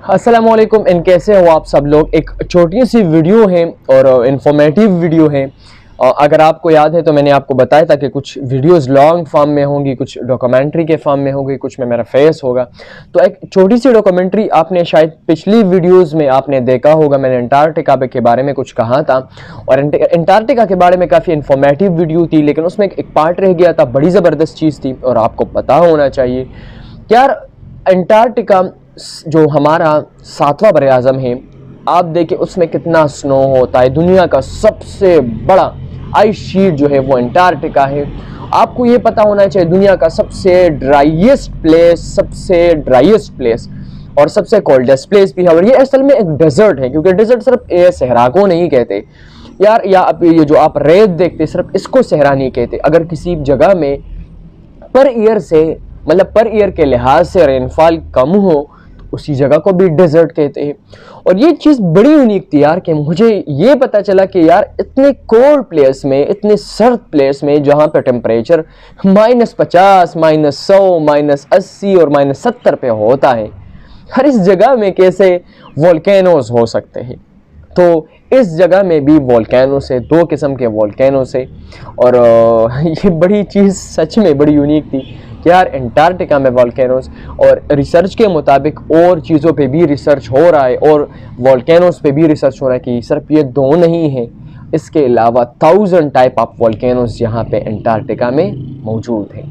अस्सलाम वालेकुम। इन कैसे हो आप सब लोग। एक छोटी सी वीडियो है और इन्फॉर्मेटिव वीडियो है। अगर आपको याद है तो मैंने आपको बताया था कि कुछ वीडियोस लॉन्ग फॉर्म में होंगी, कुछ डॉक्यूमेंट्री के फॉर्म में होंगी, कुछ में मेरा फेस होगा। तो एक छोटी सी डॉक्यूमेंट्री आपने शायद पिछली वीडियोस में आपने देखा होगा। मैंने अंटार्कटिका के बारे में कुछ कहा था और अंटार्कटिका के बारे में काफ़ी इन्फॉर्मेटिव वीडियो थी, लेकिन उसमें एक पार्ट रह गया था, बड़ी ज़बरदस्त चीज़ थी और आपको पता होना चाहिए। यार अंटार्कटिका जो हमारा 7वां बरे आज़म है, आप देखिए उसमें कितना स्नो होता है। दुनिया का सबसे बड़ा आइस शीट जो है वो अंटार्कटिका है। आपको ये पता होना चाहिए दुनिया का सबसे ड्राइएस्ट प्लेस और सबसे कोल्डेस्ट प्लेस भी है। और ये असल में एक डेजर्ट है, क्योंकि डेजर्ट सिर्फ सहरा को नहीं कहते यार, या अब ये जो आप रेत देखते सिर्फ इसको सहरा नहीं कहते। अगर किसी जगह में पर ईयर के लिहाज से रेनफॉल कम हो तो उसी जगह को भी डेजर्ट कहते हैं। और ये चीज़ बड़ी यूनिक थी यार कि मुझे ये पता चला कि यार इतने कोल्ड प्लेस में, इतने सर्द प्लेस में जहाँ पे टेम्परेचर -50, -100, -80 और -70 पे होता है, हर इस जगह में कैसे वोल्केनोज हो सकते हैं। तो इस जगह में भी वोल्केनो से, 2 किस्म के वोल्केनो से। और ये बड़ी चीज़ सच में बड़ी यूनिक थी कि यार अंटार्कटिका में वोल्केनोस, और रिसर्च के मुताबिक और चीज़ों पे भी रिसर्च हो रहा है और वोल्केनोस पे भी रिसर्च हो रहा है कि सिर्फ ये 2 नहीं है, इसके अलावा 1000 टाइप ऑफ वोल्केनोस यहाँ पे अंटार्कटिका में मौजूद हैं।